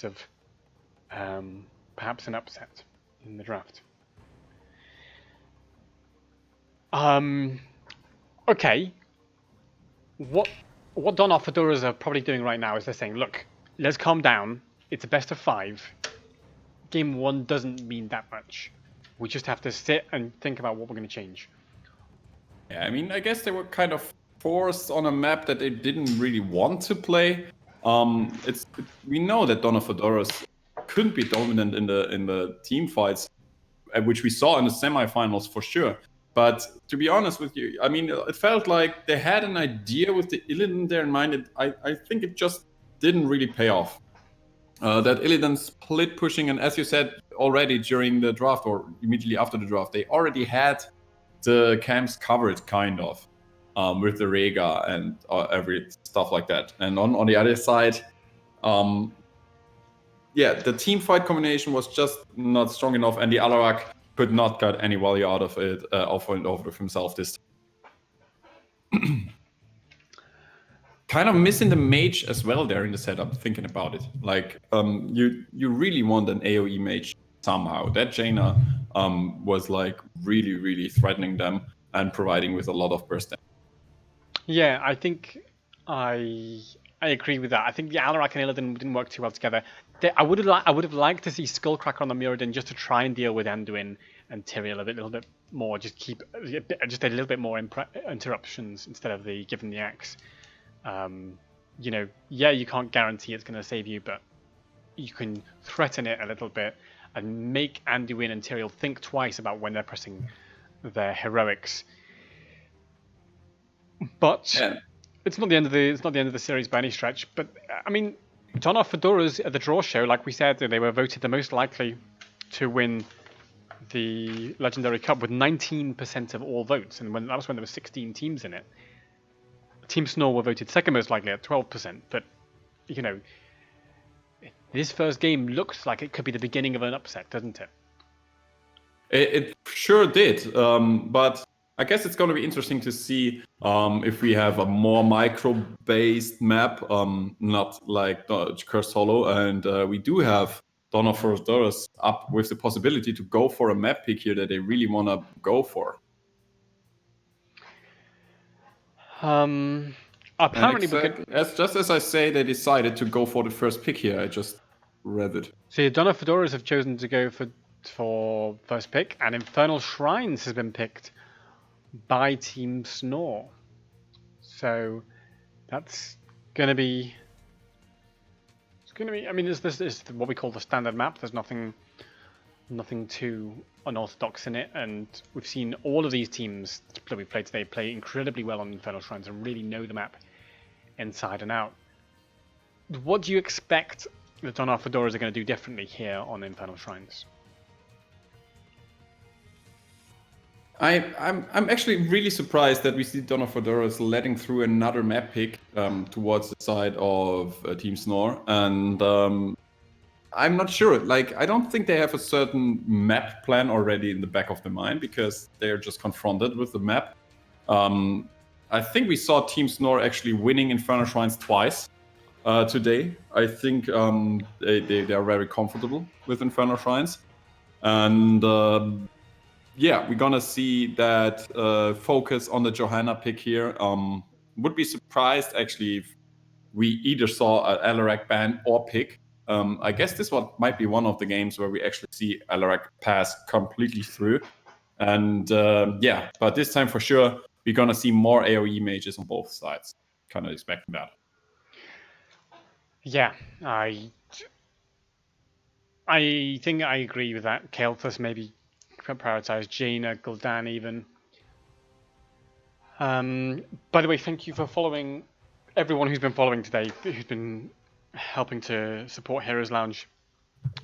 case of perhaps an upset in the draft. Okay. What Don Fedoras are probably doing right now is they're saying, look, let's calm down. It's a best of 5. Game 1 doesn't mean that much. We just have to sit and think about what we're going to change. Yeah, I mean, I guess they were kind of forced on a map that they didn't really want to play. We know that Donna Fedoras couldn't be dominant in the team fights, which we saw in the semifinals for sure. But to be honest with you, I mean, it felt like they had an idea with the Illidan there in mind. I think it just didn't really pay off. That Illidan split pushing, and as you said already during the draft or immediately after the draft, they already had the camps covered kind of with the Rega and every stuff like that. And on the other side, the team fight combination was just not strong enough, and the Alarak could not get any value out of it over and over with himself this time. Kind of missing the mage as well there in the setup, thinking about it. Like, you really want an AoE mage somehow. That Jaina was like really, really threatening them and providing with a lot of burst damage. Yeah, I think I agree with that. I think the Alarak and Illidan didn't work too well together. I would have liked to see Skullcracker on the Mirrodin just to try and deal with Anduin and Tyrael a little bit more. Just keep just a little bit more interruptions instead of giving the axe. You can't guarantee it's going to save you, but you can threaten it a little bit and make Anduin and Tyrael think twice about when they're pressing their heroics. But it's not the end of the series by any stretch. But I mean, Don Fedoras at the draw show, like we said, they were voted the most likely to win the Legendary Cup with 19% of all votes, and that was when there were 16 teams in it. Team Snore were voted second most likely at 12%. But this first game looks like it could be the beginning of an upset, doesn't it? It sure did, but I guess it's going to be interesting to see if we have a more micro-based map, not like Cursed Hollow, and we do have Dawn of Fedoras up with the possibility to go for a map pick here that they really want to go for. Apparently, just as I say, they decided to go for the first pick here. I just read it. So Dawn of Fedoras have chosen to go for first pick, and Infernal Shrines has been picked by Team Snore. So that's going to be. It's going to be. I mean, this is what we call the standard map. There's nothing too unorthodox in it, and we've seen all of these teams that we played today play incredibly well on Infernal Shrines and really know the map inside and out. What do you expect that Dawn of Fedoras are going to do differently here on Infernal Shrines? I'm actually really surprised that we see Dawn of Fedoras letting through another map pick towards the side of Team Snore, and I'm not sure. Like, I don't think they have a certain map plan already in the back of their mind because they're just confronted with the map. I think we saw Team Snore actually winning Infernal Shrines twice today. I think they are very comfortable with Infernal Shrines, and we're gonna see that focus on the Johanna pick here. Would be surprised actually if we either saw an Alarak ban or pick. I guess this one might be one of the games where we actually see Alarak pass completely through. And but this time for sure, we're going to see more AoE mages on both sides. Kind of expecting that. Yeah, I think I agree with that. Kael'thas maybe prioritize Jaina, Gul'dan even. By the way, thank you for following everyone who's been following today, who's been helping to support Heroes Lounge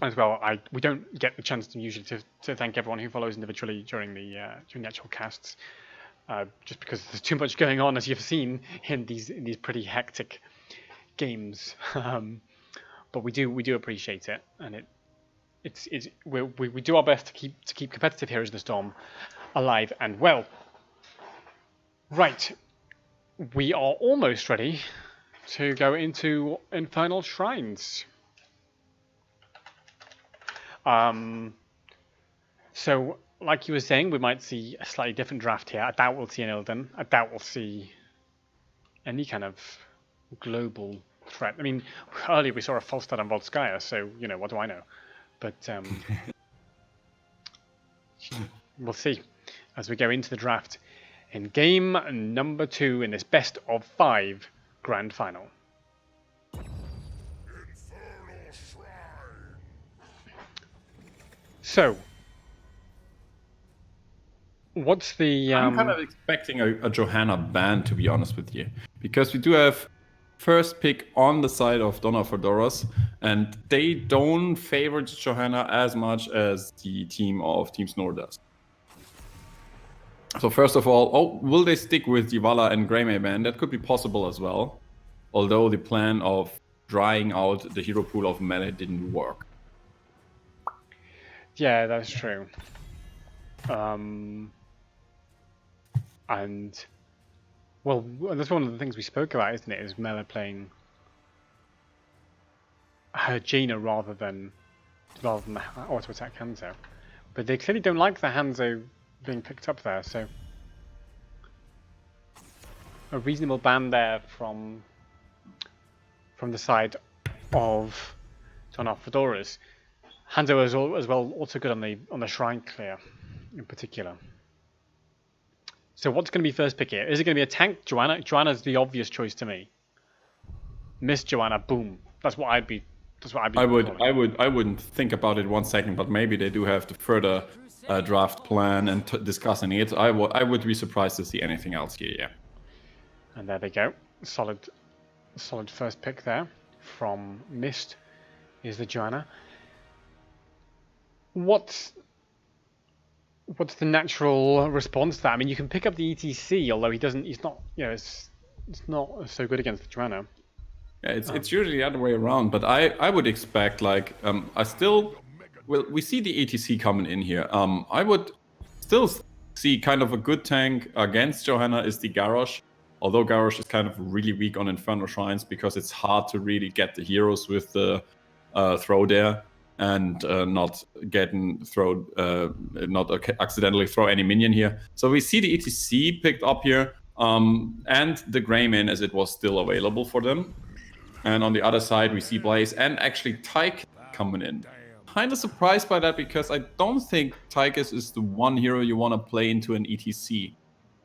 as well. We don't get the chance usually to thank everyone who follows individually during the actual casts, just because there's too much going on, as you've seen in these pretty hectic games. But we do appreciate it, and we do our best to keep competitive Heroes of the Storm alive and well. Right, we are almost ready to go into Infernal Shrines. So, like you were saying, we might see a slightly different draft here. I doubt we'll see an Illidan. I doubt we'll see any kind of global threat. I mean, earlier we saw a false start on Volskaya, so, you know, what do I know? But we'll see as we go into the draft in game number 2 in this best of 5 grand final. So, what's the... I'm kind of expecting a Johanna ban, to be honest with you. Because we do have first pick on the side of Donna Fedoros, and they don't favor Johanna as much as the team of Team Snore does. So first of all, will they stick with the Vala and Greymane ban? That could be possible as well. Although the plan of drying out the hero pool of Melee didn't work. Yeah, that's true. And well, that's one of the things we spoke about, isn't it? Is Mela playing her Jaina rather than the auto attack Hanzo, but they clearly don't like the Hanzo being picked up there. So a reasonable ban there from the side of Donna Fedoras. Hanzo is as well also good on the shrine clear in particular. So what's going to be first pick here? Is it going to be a tank Johanna? Johanna's the obvious choice to me. Miss Johanna, boom. That's what I'd be. I wouldn't think about it 1 second, but maybe they do have to further draft plan and discussing it. I would be surprised to see anything else here. Yeah. And there they go. Solid first pick there from Mist is the Johanna. What's the natural response to that? I mean, you can pick up the ETC, although he's not, you know, it's not so good against the Johanna. Yeah, it's usually the other way around, but I would expect, like, we see the ETC coming in here. I would still see kind of a good tank against Johanna is the Garrosh, although Garrosh is kind of really weak on Inferno Shrines because it's hard to really get the heroes with the throw there. And not accidentally throw any minion here. So we see the ETC picked up here, and the Greymane as it was still available for them. And on the other side, we see Blaze and actually Tyke coming in. Kind of surprised by that because I don't think Tychus is the one hero you want to play into an ETC.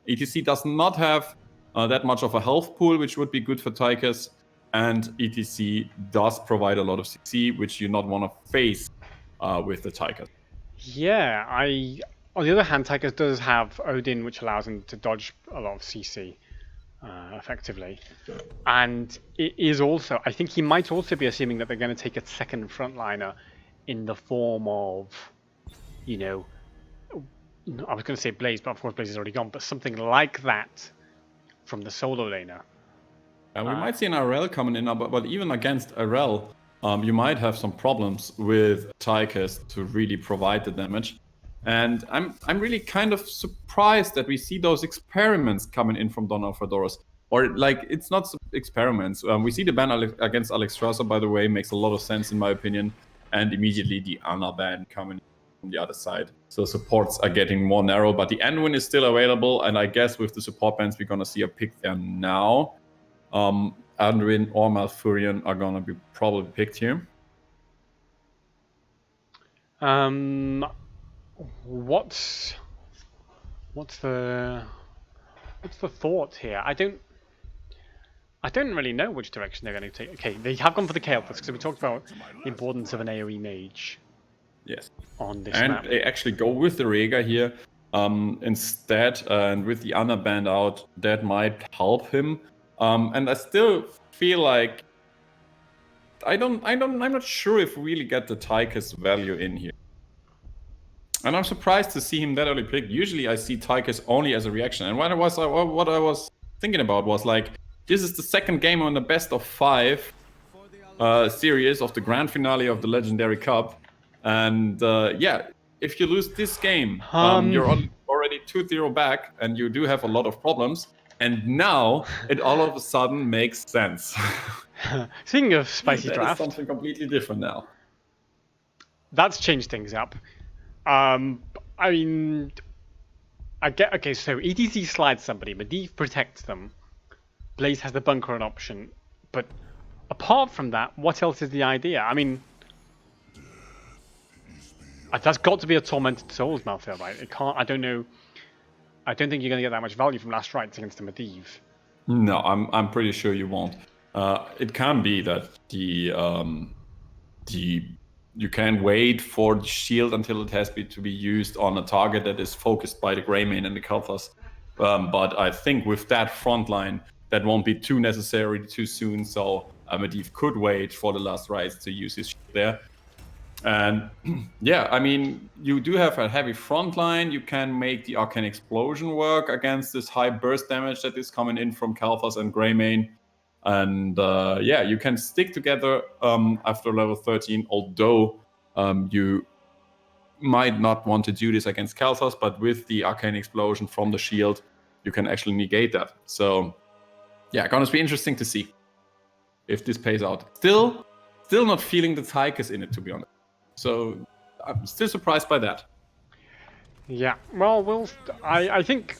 ETC does not have that much of a health pool, which would be good for Tychus. And ETC does provide a lot of CC, which you not want to face with the Tychus. Yeah, on the other hand, Tychus does have Odin, which allows him to dodge a lot of CC effectively. And it is also, I think he might also be assuming that they're going to take a second frontliner in the form of, you know, I was going to say Blaze, but of course Blaze is already gone, but something like that from the solo laner. And we might see an RL coming in, but even against RL, you might have some problems with Tychus to really provide the damage. And I'm really kind of surprised that we see those experiments coming in from Donna Fedoras. Or, like, it's not experiments. We see the ban against Alex Strasser, by the way, makes a lot of sense in my opinion. And immediately the Ana ban coming from the other side. So supports are getting more narrow, but the Anduin is still available. And I guess with the support bans, we're going to see a pick there now. Anduin or Malfurion are gonna be probably picked here. What's the thought here? I don't really know which direction they're going to take. Okay, they have gone for the Kael'thas because we talked about the importance of an AoE mage. Yes. On this and map. They actually go with the Rhaegar here instead, and with the Ana band out, that might help him. And I still feel like I'm not sure if we really get the Tychus value in here. And I'm surprised to see him that early picked. Usually I see Tychus only as a reaction. And what I was thinking about was, like, this is the second game on the best of 5 series of the grand finale of the Legendary Cup. And yeah, if you lose this game, you're already 2-0 back and you do have a lot of problems. And now it all of a sudden makes sense. Speaking of spicy that draft, is something completely different now. that's changed things up. I mean, I get okay. So ETC slides somebody, Medivh protects them. Blaze has the bunker an option, but apart from that, what else is the idea? I mean, that's got to be a Tormented Souls Malthael, right? It can't. I don't know. I don't think you're going to get that much value from Last Rites against the Medivh. No, I'm pretty sure you won't. It can be that you can wait for the shield until it has to be used on a target that is focused by the Greymane and the Kalthas. But I think with that front line, that won't be too necessary too soon. So Medivh could wait for the Last Rites to use his shield there. And yeah, I mean, you do have a heavy front line. You can make the Arcane Explosion work against this high burst damage that is coming in from Kalthas and Greymane. And yeah, you can stick together after level 13, although you might not want to do this against Kalthas, but with the Arcane Explosion from the shield, you can actually negate that. So yeah, gonna be interesting to see if this pays out. Still not feeling the Tychus in it, to be honest. So I'm still surprised by that. Yeah, well, I think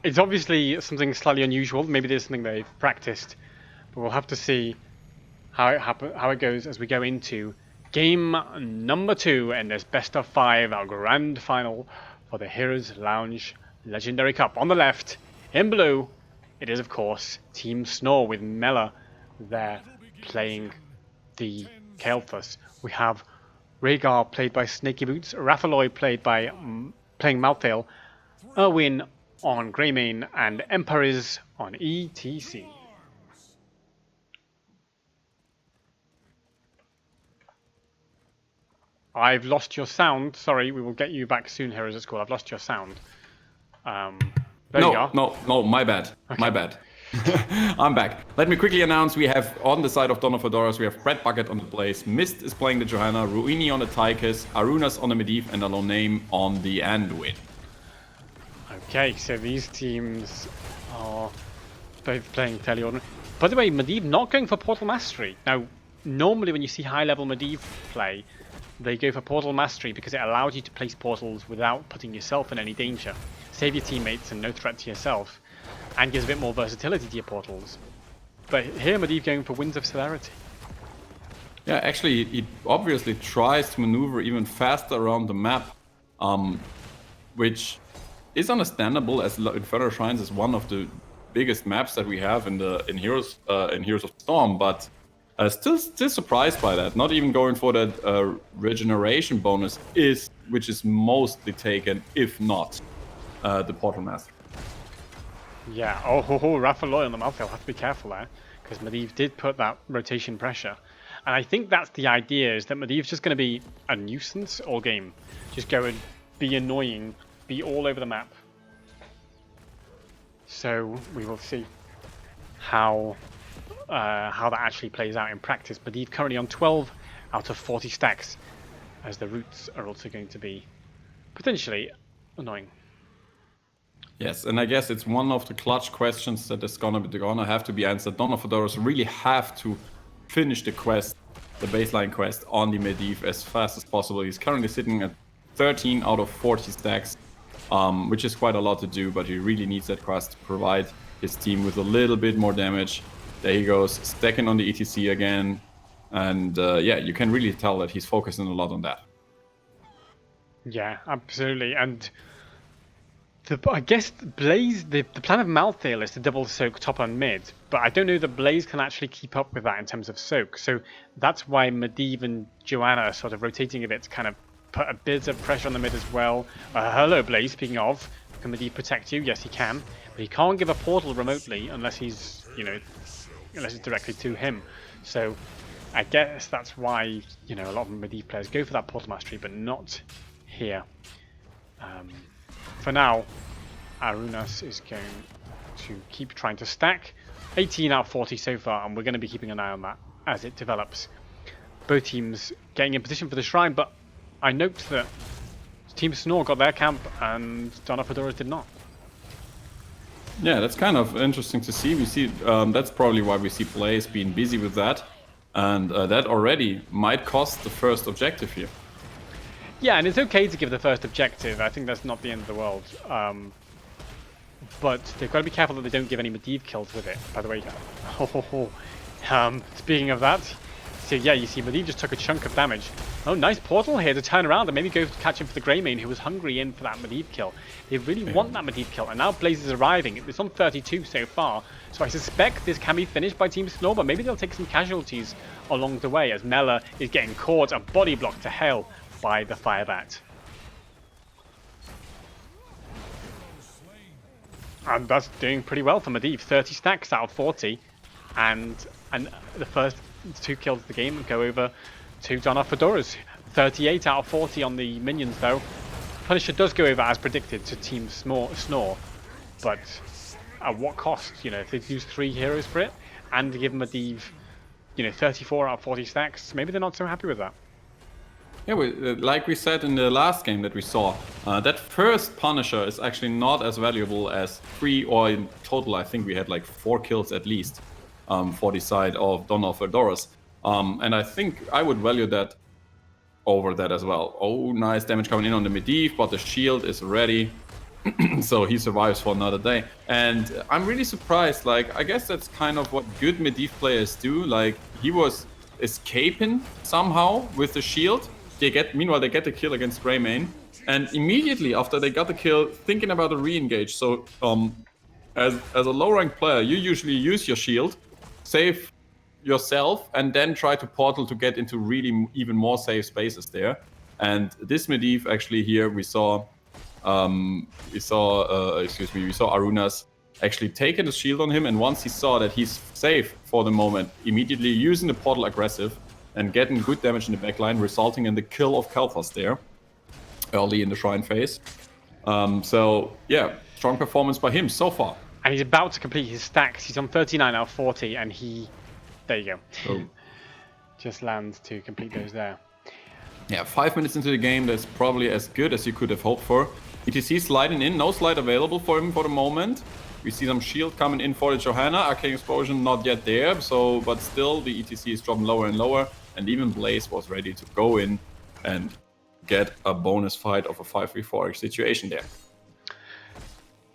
it's obviously something slightly unusual. Maybe there's something they've practiced, but we'll have to see how it goes as we go into game number 2 and this best of 5, our grand final for the Heroes Lounge Legendary Cup. On the left, in blue, it is of course Team Snore with Mela there playing the Kael'thas. We have Rhaegar played by Snaky Boots, Rafaloy played by playing Malthael, Erwin on Greymane, and Emperiz on ETC. I've lost your sound. Sorry, we will get you back soon, Heroes at School. I've lost your sound. There you are. No, my bad. Okay. My bad. I'm back. Let me quickly announce we have on the side of Dawn of Adoras, we have Brett Bucket on the Blaze, Mist is playing the Johanna, Ruini on the Tychus, Arunas on the Medivh, and Aloname on the Anduin. Okay, so these teams are both playing fairly ordinary. By the way, Medivh not going for Portal Mastery. Now, normally when you see high-level Medivh play, they go for Portal Mastery because it allows you to place portals without putting yourself in any danger. Save your teammates and no threat to yourself. And gives a bit more versatility to your portals. But here Medivh going for Winds of Celerity. Yeah, actually, he obviously tries to maneuver even faster around the map, which is understandable, as Infernal Shrines is one of the biggest maps that we have in Heroes of Storm. But still surprised by that. Not even going for that regeneration bonus which is mostly taken, if not the Portal Master. Yeah, Rafaloy on the Malthael, have to be careful there, because Medivh did put that rotation pressure. And I think that's the idea, is that Medivh's just going to be a nuisance all game. Just go and be annoying, be all over the map. So we will see how that actually plays out in practice. Medivh currently on 12 out of 40 stacks, as the roots are also going to be potentially annoying. Yes, and I guess it's one of the clutch questions that is gonna have to be answered. Dawn of Adoras really have to finish the quest, the baseline quest on the Medivh as fast as possible. He's currently sitting at 13 out of 40 stacks, which is quite a lot to do, but he really needs that quest to provide his team with a little bit more damage. There he goes, stacking on the ETC again, and yeah, you can really tell that he's focusing a lot on that. Yeah, absolutely, and I guess Blaze, the plan of Malthael is to double soak top and mid, but I don't know that Blaze can actually keep up with that in terms of soak. So that's why Medivh and Johanna are sort of rotating a bit to kind of put a bit of pressure on the mid as well. Hello Blaze, speaking of, can Medivh protect you? Yes he can, but he can't give a portal remotely unless he's, unless it's directly to him. So I guess that's why, a lot of Medivh players go for that portal mastery, but not here. For now, Arunas is going to keep trying to stack. 18 out of 40 so far, and we're going to be keeping an eye on that as it develops. Both teams getting in position for the shrine, but I note that Team Snore got their camp and Dawn of Adoras did not. Yeah, that's kind of interesting to see. We see that's probably why we see Blaze being busy with that, and that already might cost the first objective here. Yeah, and it's okay to give the first objective. I think that's not the end of the world. But they've got to be careful that they don't give any Medivh kills with it, by the way. Speaking of that, so yeah, you see Medivh just took a chunk of damage. Oh, nice portal here to turn around and maybe go to catch him for the Greymane, who was hungry in for that Medivh kill. They really want that Medivh kill, and now Blaze is arriving. It's on 32 so far, so I suspect this can be finished by Team Snore, but maybe they'll take some casualties along the way as Mela is getting caught and body blocked to hell by the Firebat. And that's doing pretty well for Medivh. 30 stacks out of 40, and the first 2 kills of the game go over to Donna Fedora's. 38 out of 40 on the minions though. Punisher does go over as predicted to Team Snore, but at what cost? You know, if they use 3 heroes for it and give Medivh, 34 out of 40 stacks, maybe they're not so happy with that. Yeah, like we said in the last game that we saw, that first Punisher is actually not as valuable as 3, or in total I think we had like 4 kills at least for the side of Donna Fedoras. And I think I would value that over that as well. Oh, nice damage coming in on the Medivh, but the shield is ready. So he survives for another day. And I'm really surprised, like, I guess that's kind of what good Medivh players do. Like, he was escaping somehow with the shield. Meanwhile, they get the kill against Greymane. And immediately after they got the kill, thinking about a re-engage. So, as a low-ranked player, you usually use your shield, save yourself, and then try to portal to get into really even more safe spaces there. And this Medivh actually here we saw Arunas actually taking the shield on him, and once he saw that he's safe for the moment, immediately using the portal aggressive and getting good damage in the backline, resulting in the kill of Kalthas there early in the Shrine phase. So yeah, strong performance by him so far. And he's about to complete his stacks. He's on 39 out of 40, and there you go. Oh. Just lands to complete those there. Yeah, 5 minutes into the game, that's probably as good as you could have hoped for. ETC sliding in, no slide available for him for the moment. We see some shield coming in for the Johanna. Arcane Explosion not yet there, but still the ETC is dropping lower and lower. And even Blaze was ready to go in and get a bonus fight of a 5v4 situation there.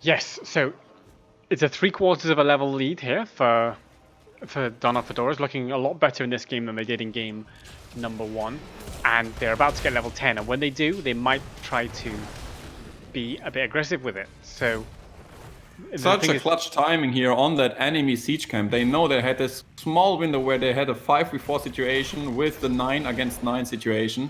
Yes, so it's a 3/4 of a level lead here for Donna Fedoras, looking a lot better in this game than they did in game number 1. And they're about to get level 10, and when they do, they might try to be a bit aggressive with it. So such a clutch timing here on that enemy siege camp. They know they had this small window where they had a 5v4 situation with the 9 against 9 situation,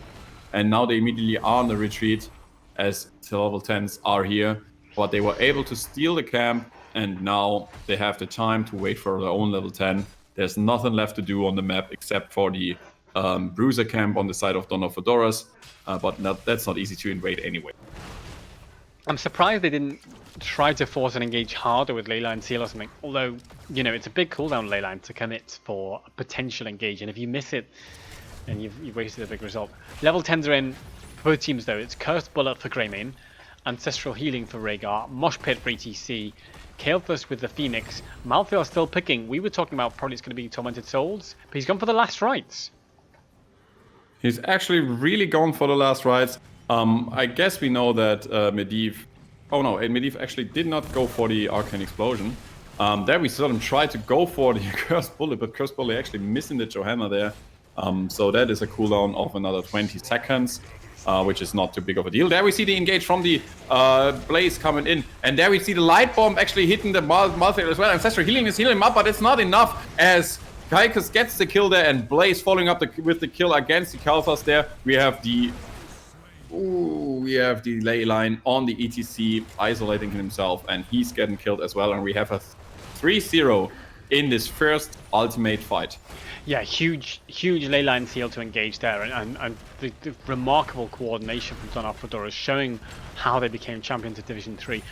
and now they immediately are on the retreat as the level 10s are here. But they were able to steal the camp, and now they have the time to wait for their own level 10. There's nothing left to do on the map except for the Bruiser camp on the side of Donna Fedoras, but that's not easy to invade anyway. I'm surprised they didn't try to force an engage harder with Leyline Seal or something. Although, it's a big cooldown Leyline to commit for a potential engage, and if you miss it, then you've wasted a big result. Level 10s are in for both teams though. It's Cursed Bullet for Greymane, Ancestral Healing for Rhaegar, Mosh Pit for ETC, Kalthas with the Phoenix. Malthael still picking. We were talking about probably it's going to be Tormented Souls, but he's gone for the last rites. He's actually really gone for the last rites. I guess we know that Medivh... Oh no, Medivh actually did not go for the Arcane Explosion. There we saw him try to go for the Cursed Bullet, but Cursed Bullet actually missing the Johanna there. So that is a cooldown of another 20 seconds, which is not too big of a deal. There we see the engage from the Blaze coming in. And there we see the Light Bomb actually hitting the Malthael as well. Ancestral Healing is healing him up, but it's not enough as Kaikus gets the kill there, and Blaze following up with the kill against the Kalthas there. We have the ley line on the ETC isolating himself, and he's getting killed as well. And we have a 3-0 in this first ultimate fight. Yeah, huge leyline seal to engage there, and the remarkable coordination from Donna Fedoras showing how they became champions of Division 3.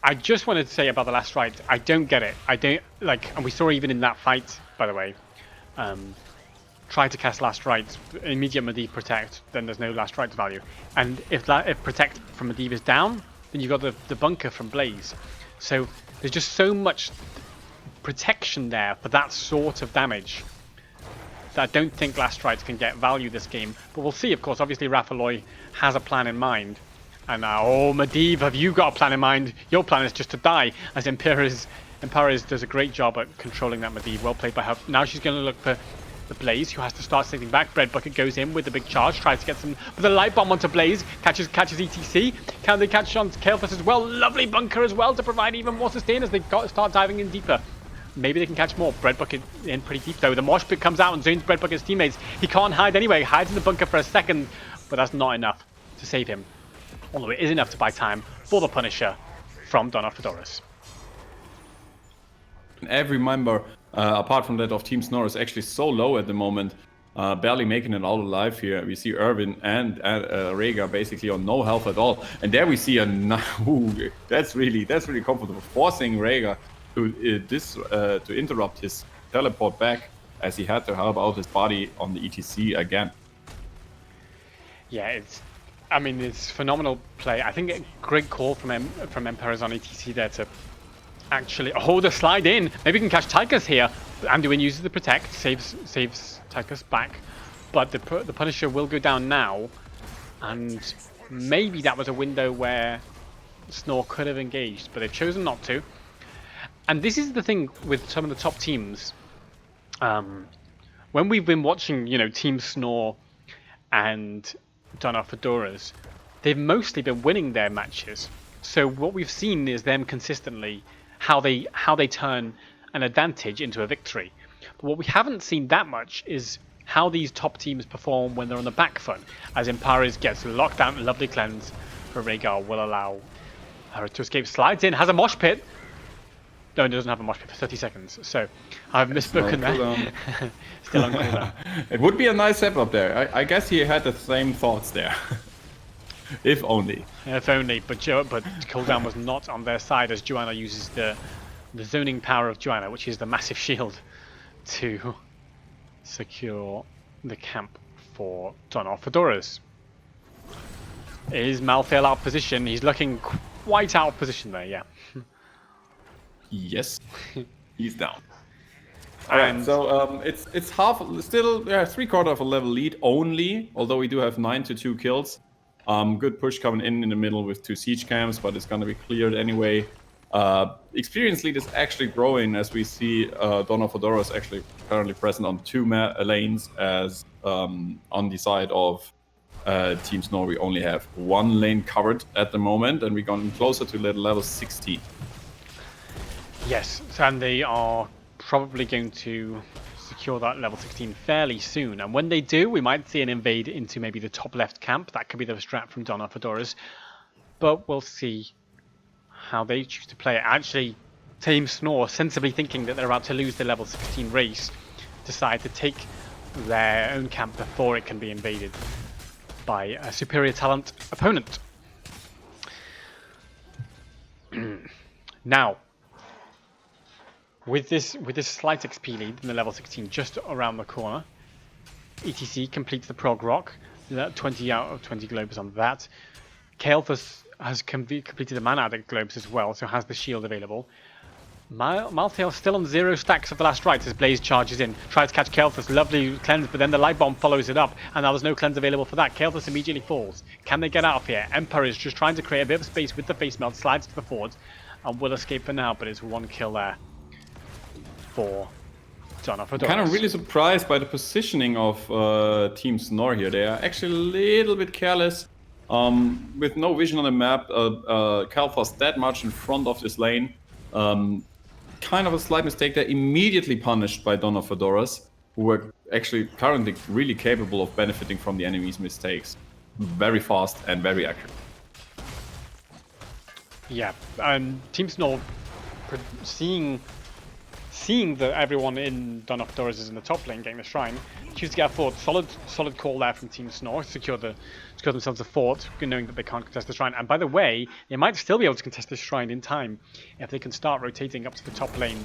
I just wanted to say about the last right, I don't get it. I don't like, and we saw even in that fight, by the way, try to cast last rites, immediate Medivh protect, then there's no last rites value. And if protect from Medivh is down, then you've got the bunker from Blaze. So there's just so much protection there for that sort of damage that I don't think Last Strikes can get value this game. But we'll see, of course. Obviously, Rafaloy has a plan in mind. And oh, Medivh, have you got a plan in mind? Your plan is just to die, as Imperiz does a great job at controlling that Medivh. Well played by her. Now she's going to look for the Blaze, who has to start sitting back. Bread Bucket goes in with the big charge, tries to get some with a light bomb onto Blaze, catches ETC. Can they catch on Kael'thas as well? Lovely bunker as well to provide even more sustain as they start diving in deeper. Maybe they can catch more. Bread Bucket in pretty deep though. The mosh pit comes out and zones Bread Bucket's teammates. He can't hide anyway. Hides in the bunker for a second, but that's not enough to save him. Although it is enough to buy time for the Punisher from Dawn of Fedoras. Every member, apart from that of Team Snore, is actually so low at the moment, barely making it out alive here. We see Irvin and Rhaegar basically on no health at all, and there we see ooh, that's really comfortable, forcing Rhaegar to interrupt his teleport back, as he had to help out his body on the ETC again. Yeah, it's phenomenal play. I think a great call from Emperors on ETC there to actually the slide in. Maybe we can catch Tychus here. Anduin uses the protect, saves Tychus back, but the Punisher will go down now, and maybe that was a window where Snore could have engaged, but they've chosen not to. And this is the thing with some of the top teams. When we've been watching, Team Snore and Dawn of Fedoras, they've mostly been winning their matches. So what we've seen is them consistently how they turn an advantage into a victory. But what we haven't seen that much is how these top teams perform when they're on the back foot. As Empires gets locked down, a lovely cleanse for Rhaegar will allow her to escape. Slides in, has a mosh pit. No, it doesn't have a mosh pit for 30 seconds. So I've misspoken there. Still on cooldown. It would be a nice setup there. I guess he had the same thoughts there. If only. If only, but cooldown was not on their side, as Joanna uses the zoning power of Joanna, which is the massive shield, to secure the camp for Dawn of Fedoras. Is Malthael out of position? He's looking quite out of position there, yeah. Yes, he's down. Alright, so it's still 3/4 of a level lead only, although we do have 9-2 kills. Good push coming in the middle with 2 siege camps, but it's going to be cleared anyway. Experience lead is actually growing, as we see Dawn of Fedoras actually currently present on 2 lanes, as on the side of Team Snore we only have 1 lane covered at the moment, and we're going closer to level 16. Yes, and they are probably going to secure that level 16 fairly soon. And when they do, we might see an invade into maybe the top left camp. That could be the strat from Dawn of Fedoras. But we'll see how they choose to play it. Actually, Team Snore, sensibly thinking that they're about to lose the level 16 race, decide to take their own camp before it can be invaded by a superior talent opponent. Now, with this slight XP lead in the level 16 just around the corner, ETC completes the prog rock. 20 out of 20 globes on that. Kael'thas has completed the mana addict globes as well, so has the shield available. Malthael still on 0 stacks of the last rites as Blaze charges in. Tries to catch Kael'thas, lovely cleanse, but then the light bomb follows it up, and now there's no cleanse available for that. Kael'thas immediately falls. Can they get out of here? Emperor is just trying to create a bit of space with the face melt, slides to the fort, and will escape for now, but it's 1 kill there for Dawn of Fedoras. I'm kind of really surprised by the positioning of Team Snore here. They are actually a little bit careless. With no vision on the map, Kael'thas that much in front of this lane. Kind of a slight mistake there, immediately punished by Dawn of Fedoras, who are actually currently really capable of benefiting from the enemy's mistakes. Very fast and very accurate. Yeah, Team Snore seeing that everyone in Dawn of Fedoras is in the top lane getting the shrine, choose to get a fort. Solid call there from Team Snore to secure themselves a fort, knowing that they can't contest the shrine. And by the way, they might still be able to contest this shrine in time if they can start rotating up to the top lane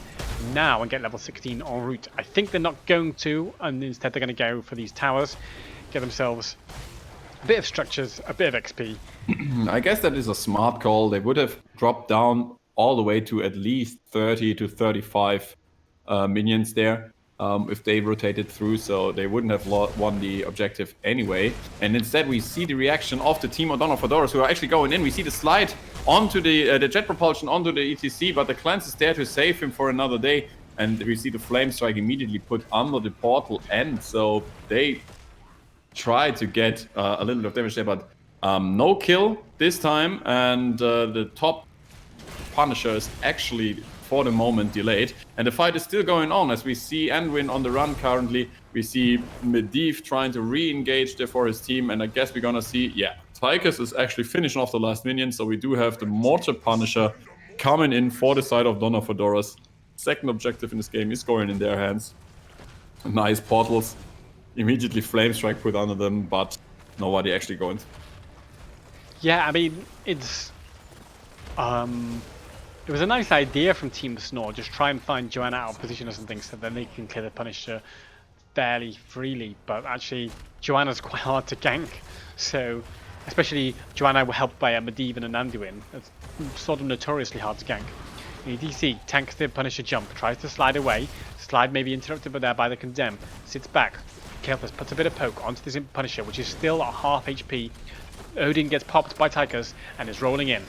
now and get level 16 en route. I think they're not going to, and instead they're going to go for these towers, get themselves a bit of structures, a bit of XP. I guess that is a smart call. They would have dropped down all the way to at least 30 to 35 minions there. if they rotated through, so they wouldn't have won the objective anyway. And instead, we see the reaction of the team of Dawn of Fedoras, who are actually going in. We see the slide onto the jet propulsion onto the ETC, but the Cleanse is there to save him for another day. And we see the Flame Strike immediately put under the portal end, so they try to get a little bit of damage there, but no kill this time, and the top Punisher is actually, for the moment, delayed. And the fight is still going on, as we see Anduin on the run currently. We see Medivh trying to re-engage there for his team, and I guess we're gonna see, yeah, Tychus is actually finishing off the last minion, so we do have the Mortar Punisher coming in for the side of Dawn of Fedoras. Second objective in this game is going in their hands. Nice portals. Immediately Flame Strike put under them, but nobody actually going. Yeah, I mean, it's... it was a nice idea from Team Snore, just try and find Joanna out of position or something so that they can clear the Punisher fairly freely, but actually Joanna's quite hard to gank, so especially Joanna were helped by a Medivh and an Anduin. It's sort of notoriously hard to gank. EDC tanks the Punisher jump, tries to slide away, slide maybe interrupted by there by the Condemn, sits back, Careless puts a bit of poke onto this Punisher, which is still at half HP. Odin gets popped by Tychus and is rolling in.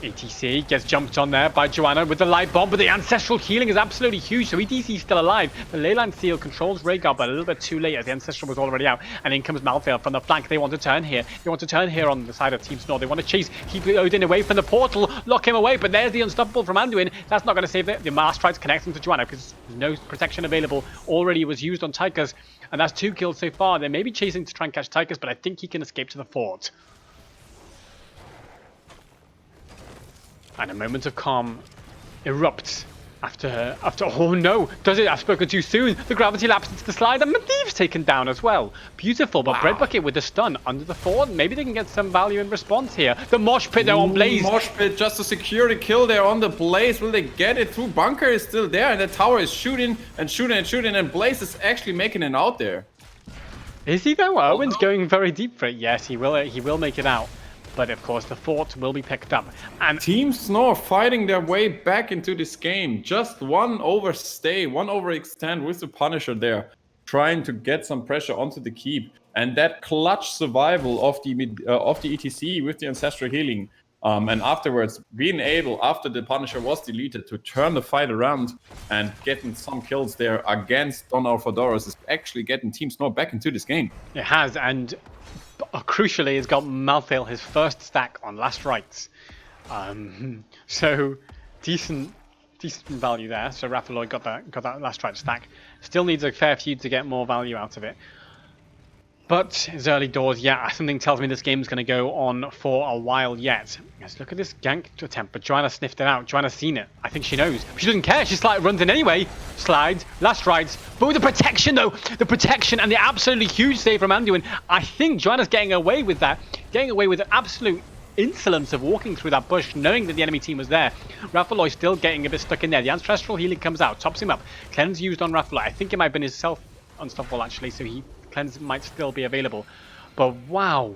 ETC gets jumped on there by Joanna with the light bomb, but the ancestral healing is absolutely huge, so ETC is still alive. The Leyline Seal controls Rhaegar, but a little bit too late as the ancestral was already out, and in comes Malthael from the flank. They want to turn here. They want to turn here on the side of Team Snore. They want to chase, keep Odin away from the portal, lock him away, but there's the unstoppable from Anduin. That's not going to save the Mast tries connecting to Joanna because there's no protection available. Already was used on Tychus, and that's 2 kills so far. They may be chasing to try and catch Tychus, but I think he can escape to the fort. And a moment of calm erupts after oh no, does it? I've spoken too soon. The gravity lapse into the slide, and Medivh's taken down as well. Beautiful, but wow. Bread Bucket with the stun under the fort. Maybe they can get some value in response here. The Mosh Pit, they're on Blaze. Mosh Pit just to secure the kill there on the Blaze. Will they get it through? Bunker is still there, and the tower is shooting and shooting and shooting, and Blaze is actually making it out there. Is he though? Owen's going very deep for it. Yes, he will make it out. But of course, the fort will be picked up. And Team Snore fighting their way back into this game. Just one overstay, one overextend with the Punisher there, trying to get some pressure onto the keep. And that clutch survival of the ETC with the ancestral healing. And afterwards, being able, after the Punisher was deleted, to turn the fight around and getting some kills there against Dawn of Fedoras is actually getting Team Snore back into this game. It has, and crucially, it's got Malthael his first stack on Last Rites. So decent value there. So Raphaeloi got that Last Rite stack. Still needs a fair few to get more value out of it. But it's early doors. Yeah, something tells me this game's going to go on for a while yet. Let's look at this gank attempt. But Joanna sniffed it out. Joanna's seen it. I think she knows. She doesn't care. She runs in anyway. Slides. Last Rites. But with the protection, though. The protection and the absolutely huge save from Anduin. I think Joanna's getting away with that. Getting away with the absolute insolence of walking through that bush, knowing that the enemy team was there. Raphaeloi still getting a bit stuck in there. The ancestral healing comes out. Tops him up. Cleanse used on Raphaeloi. I think it might have been his self-unstoppable, actually. So Cleanse might still be available. But wow,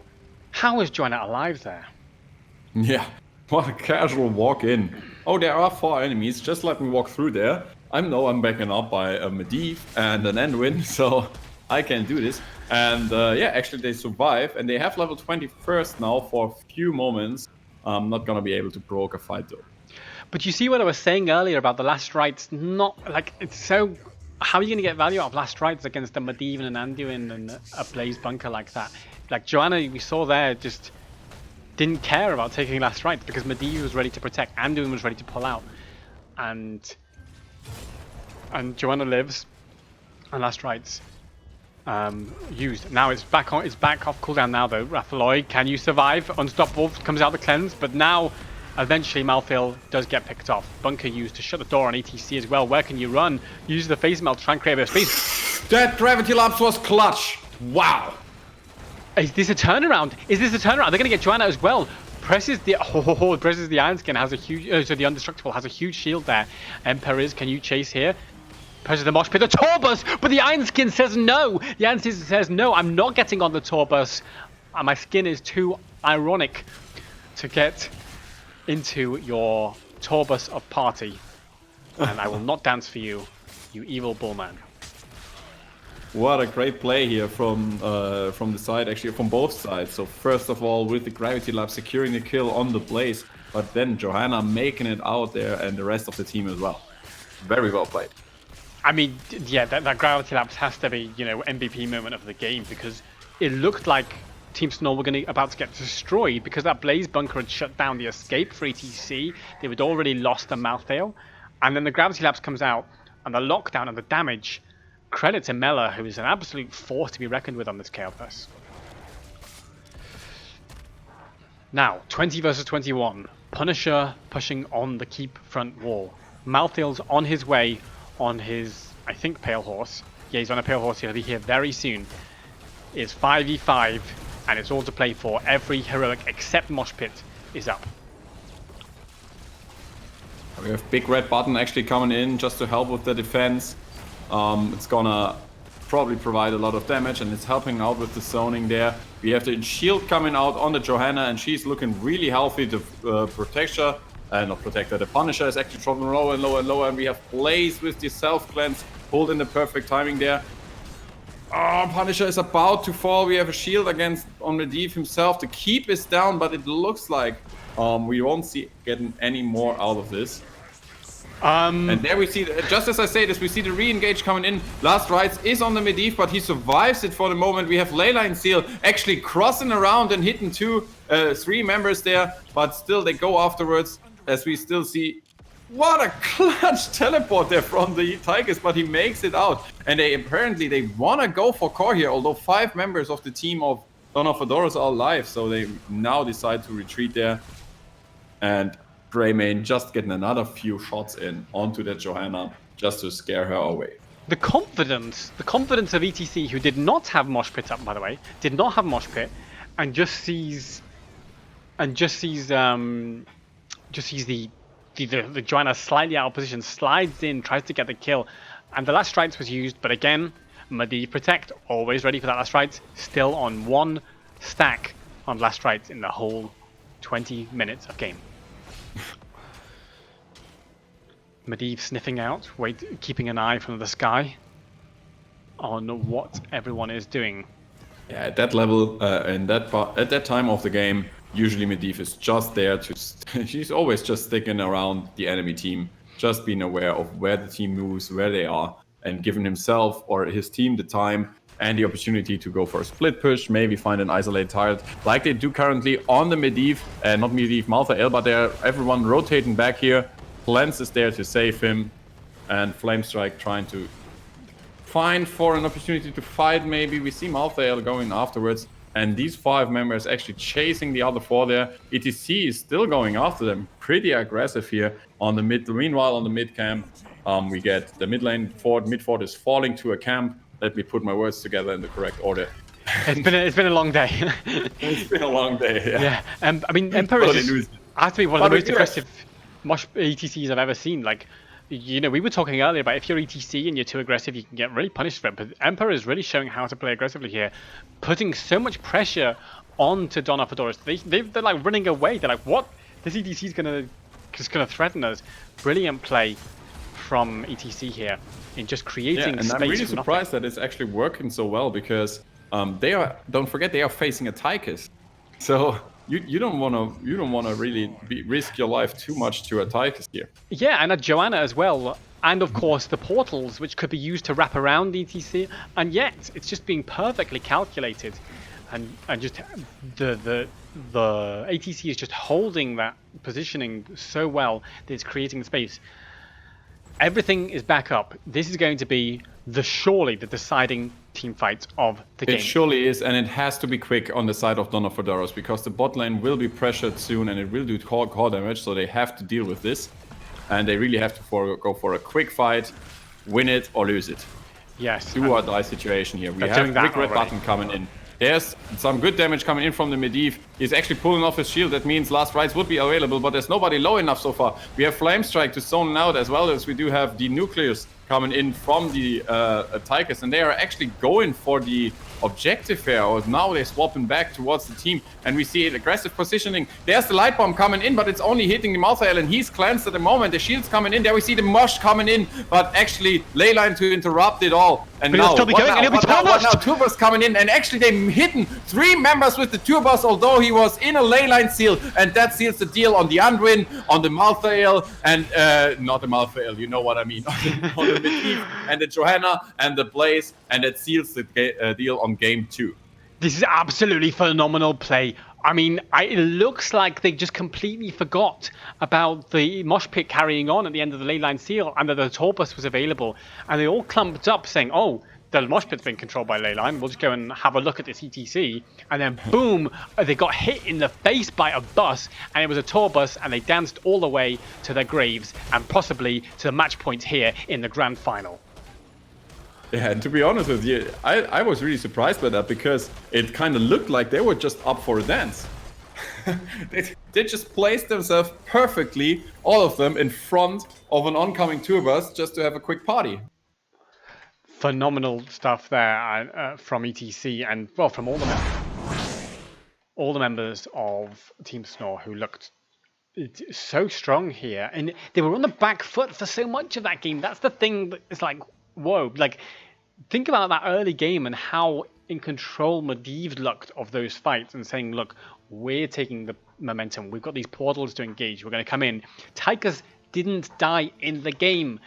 how is Joanna alive there? Yeah, what a casual walk in. Oh, there are 4 enemies. Just let me walk through there. I'm backing up by a Medivh and an Anduin, so I can do this. And yeah, actually they survive, and they have level 21st now for a few moments. I'm not gonna be able to provoke a fight though. But you see what I was saying earlier about the Last Rites? Not like it's so. How are you going to get value out of Last Rites against a Medivh and an Anduin and a Blaze Bunker like that? Like Joanna, we saw there, just didn't care about taking Last Rites because Medivh was ready to protect, Anduin was ready to pull out, and Joanna lives, and Last Rites used. Now it's back on. It's back off cooldown now though. Raphaeloi, can you survive? Unstoppable comes out the cleanse, but now eventually Malthael does get picked off. Bunker used to shut the door on ETC as well. Where can you run? Use the face melt to try and create a bit of space. That gravity lapse was clutch. Wow. Is this a turnaround? Is this a turnaround? They're going to get Joanna as well. Presses the Iron Skin, has a huge, so the Undestructible has a huge shield there. Perez, can you chase here? Presses the Mosh Pit, the Torbus, but the Iron Skin says no. The Iron Skin says no, I'm not getting on the Torbus. My skin is too ironic to get into your Torbus of party. and I will not dance for you, you evil bullman. What a great play here from the side, actually from both sides. So first of all, with the Gravity Lab securing the kill on the Blaze, but then Johanna making it out there and the rest of the team as well. Very well played. I mean, yeah, that Gravity Labs has to be, you know, MVP moment of the game, because it looked like Team Snow were about to get destroyed because that Blaze bunker had shut down the escape for ETC. They had already lost the Malthael, and then the Gravity Labs comes out and the lockdown and the damage. Credit to Mela, who is an absolute force to be reckoned with on this KOPS. Now, 20 versus 21. Punisher pushing on the keep front wall. Malthael's on his way on his, I think, Pale Horse. Yeah, he's on a Pale Horse. He'll be here very soon. It's 5v5, and it's all to play for. Every heroic except Mosh Pit is up. We have Big Red Button actually coming in just to help with the defense. It's gonna probably provide a lot of damage, and it's helping out with the zoning there. We have the shield coming out on the Johanna, and she's looking really healthy to protect her. Not protect her. The Punisher is actually dropping lower and lower and lower, and we have Blaze with the self-cleanse pulled in the perfect timing there. Oh, Punisher is about to fall. We have a shield against on Medivh himself. The keep is down, but it looks like we won't see getting any more out of this. And there we see, just as I say this, we see the re-engage coming in. Last Rites is on the Medivh, but he survives it for the moment. We have Leyline Seal actually crossing around and hitting three members there, but still they go afterwards, as we still see. What a clutch teleport there from the Tigers, but he makes it out. And they apparently want to go for core here, although 5 members of the team of Dawn of Adoros are alive, so they now decide to retreat there. And Greymane just getting another few shots in onto that Johanna just to scare her away. The confidence of ETC, who did not have Mosh Pit up, by the way, did not have Mosh Pit, and just sees the Johanna slightly out of position, slides in, tries to get the kill, and the last strikes was used, but again, Medivh Protect, always ready for that last strike, still on 1 stack on last strikes in the whole 20 minutes of game. Medivh sniffing out, keeping an eye from the sky on what everyone is doing. Yeah, at that level, at that time of the game, usually Medivh is just there to. She's always just sticking around the enemy team, just being aware of where the team moves, where they are, and giving himself or his team the time and the opportunity to go for a split push, maybe find an isolated target, like they do currently on the Medivh, not Medivh, Malthael, but they're everyone rotating back here. Lens is there to save him, and Flamestrike trying to find for an opportunity to fight. Maybe we see Malthael going afterwards, and these 5 members actually chasing the other 4 there. ETC is still going after them, pretty aggressive here on the mid. Meanwhile, on the mid camp, we get the mid lane fort. Mid fort is falling to a camp. Let me put my words together in the correct order. It's been a long day. It's been a long day. Yeah. I mean, Emperor has to be one of the most aggressive Mosh ETCs I've ever seen. Like, you know, we were talking earlier about if you're ETC and you're too aggressive, you can get really punished for it. But Emperor is really showing how to play aggressively here, putting so much pressure onto Dawn of Adoros. They're like running away. They're like, what? This ETC is gonna threaten us. Brilliant play from ETC here in just creating space. And I'm really surprised that it's actually working so well, because don't forget they are facing a Tychus. So you don't want to really risk your life too much to a Tychus here. Yeah, and a Johanna as well, and of course the portals, which could be used to wrap around ETC, and yet it's just being perfectly calculated, and just the ATC is just holding that positioning so well that it's creating the space. Everything is back up. This is going to be surely the deciding team fight of the game. It surely is, and it has to be quick on the side of Dawn of Adoros, because the bot lane will be pressured soon and it will do core damage, so they have to deal with this. And they really have to go for a quick fight, win it or lose it. Yes. Do or die situation here. We have Big Red Button coming in. There's some good damage coming in from the Medivh. He's actually pulling off his shield. That means last rites would be available, but there's nobody low enough so far. We have Flamestrike to zone out, as well as we do have the Nucleus coming in from the Tychus, and they are actually going for the objective here. Or now they're swapping back towards the team, and we see it aggressive positioning. There's the light bomb coming in, but it's only hitting the Malthael, and he's cleansed at the moment. The shield's coming in. There we see the Mosh coming in, but actually Leyline to interrupt it all. And but now, what now Turbos coming in, and actually they hidden 3 members with the Turbos, although he was in a Leyline seal, and that seals the deal on the Anduin, on the Malthael, and not the Malthael, you know what I mean, on the Medivh, and the Johanna, and the Blaze, and it seals the deal on game 2. This is absolutely phenomenal play. I mean, it looks like they just completely forgot about the mosh pit carrying on at the end of the Leyline seal, and that the tour bus was available, and they all clumped up saying, oh, the mosh pit's been controlled by Leyline, we'll just go and have a look at this ETC, and then boom, they got hit in the face by a bus, and it was a tour bus, and they danced all the way to their graves, and possibly to the match point here in the grand final. Yeah, and to be honest with you, I was really surprised by that, because it kind of looked like they were just up for a dance. they just placed themselves perfectly, all of them, in front of an oncoming tour bus just to have a quick party. Phenomenal stuff there from ETC, and well, from all the members of Team Snore, who looked so strong here, and they were on the back foot for so much of that game. That's the thing that is like, whoa, like think about that early game and how in control Medivh looked of those fights, and saying, look, we're taking the momentum, we've got these portals to engage, we're going to come in. Tigers didn't die in the game,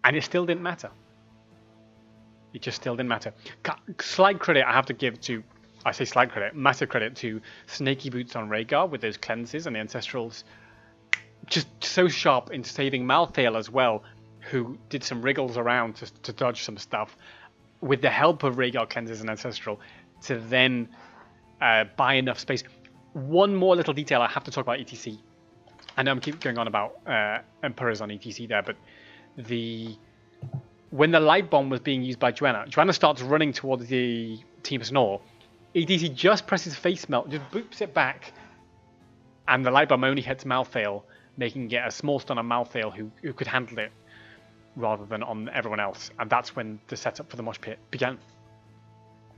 and it still didn't matter. It just still didn't matter. Slight credit I have to give to, I say slight credit, massive credit to Snaky Boots on Rhaegar with those cleanses and the Ancestrals. Just so sharp in saving Malthael as well, who did some wriggles around to dodge some stuff with the help of Rhaegar cleanses and Ancestral to then buy enough space. One more little detail I have to talk about ETC. I know I'm keep going on about Emperors on ETC there, but when the light bomb was being used by Johanna starts running towards the Team Snore. ETC just presses face melt, just boops it back, and the light bomb only hits Malthael, making it a small stun on Malthael who could handle it rather than on everyone else. And that's when the setup for the mosh pit began.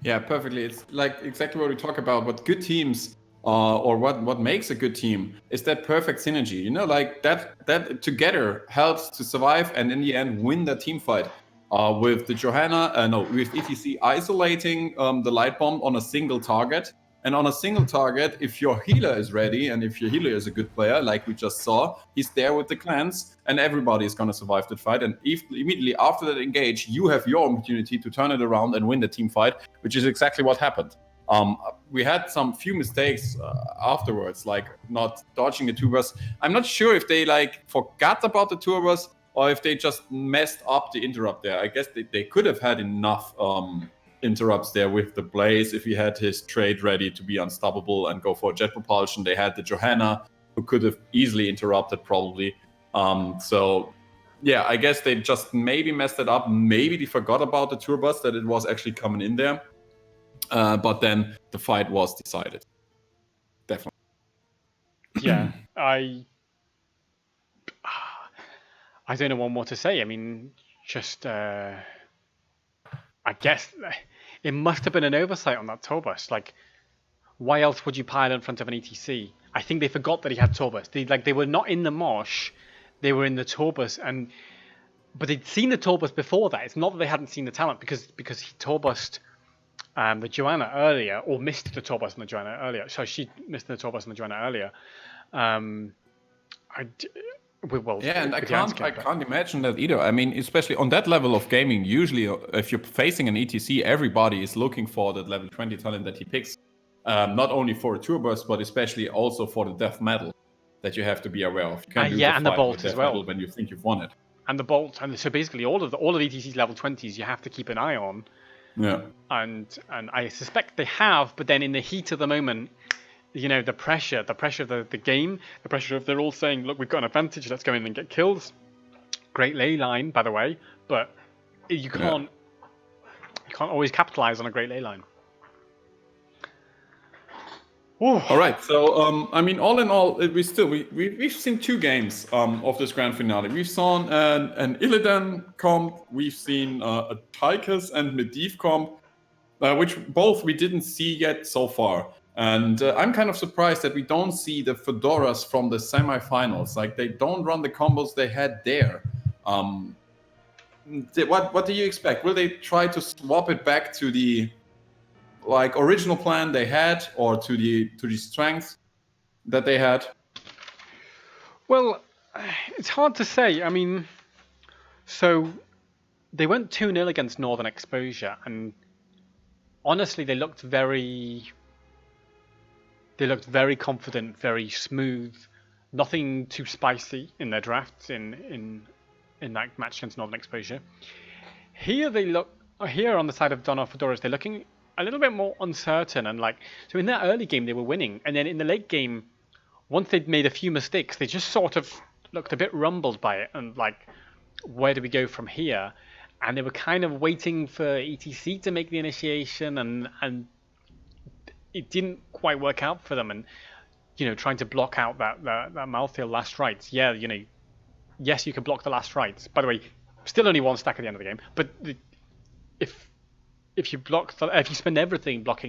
Yeah, perfectly. It's like exactly what we talk about. What good teams or what makes a good team is that perfect synergy. You know, like that together helps to survive and in the end win the team fight. With the with ETC isolating the light bomb on a single target. And on a single target, if your healer is ready and if your healer is a good player, like we just saw, he's there with the cleanse and everybody is going to survive that fight. And immediately after that engage, you have your opportunity to turn it around and win the team fight, which is exactly what happened. We had some few mistakes afterwards, like not dodging the turbos. I'm not sure if they forgot about the turbos or if they just messed up the interrupt there. I guess they could have had enough interrupts there with the Blaze if he had his trade ready to be unstoppable and go for jet propulsion. They had the Johanna, who could have easily interrupted probably. So yeah, I guess they just maybe messed it up. Maybe they forgot about the turbos, that it was actually coming in there. But then the fight was decided. Definitely. Yeah, I don't know what more to say. I mean, just I guess it must have been an oversight on that tour bus. Like, why else would you pile in front of an ETC? I think they forgot that he had tour bus. They were not in the mosh, they were in the tour bus, but they'd seen the tour bus before that. It's not that they hadn't seen the talent, because he tour bused the Johanna earlier, or missed the tour bus on the Johanna earlier. So she missed the tour bus on the Johanna earlier. And I can't imagine that either. I mean, especially on that level of gaming, usually if you're facing an ETC, everybody is looking for that level 20 talent that he picks. Not only for a tour bus, but especially also for the death metal that you have to be aware of. You can't and the bolt as well when you think you've won it. And the bolt, and so basically all of ETC's level 20s you have to keep an eye on. Yeah. And I suspect they have, but then in the heat of the moment, you know, the pressure of the game, the pressure of they're all saying, look, we've got an advantage, let's go in and get kills. Great ley line, by the way, but you can't always capitalize on a great ley line. Ooh. All right, so I mean, all in all, we've seen 2 games of this grand finale. We've seen an Illidan comp, we've seen a Tychus and Medivh comp. which both we didn't see yet so far. And I'm kind of surprised that we don't see the Fedoras from the semifinals. Like, they don't run the combos they had there. What do you expect? Will they try to swap it back to the original plan they had, or to the strength that they had? Well, it's hard to say. I mean, so they went 2-0 against Northern Exposure, and honestly, they looked very confident, very smooth, nothing too spicy in their drafts in that match against Northern Exposure. Here on the side of Donor Fedoras, they're looking a little bit more uncertain, and so in that early game they were winning, and then in the late game, once they'd made a few mistakes, they just sort of looked a bit rumbled by it, and where do we go from here? And they were kind of waiting for ETC to make the initiation, and it didn't quite work out for them. And trying to block out that Malthael last rites. Yeah, yes, you can block the last rites. By the way, still only one stack at the end of the game. But if you spend everything blocking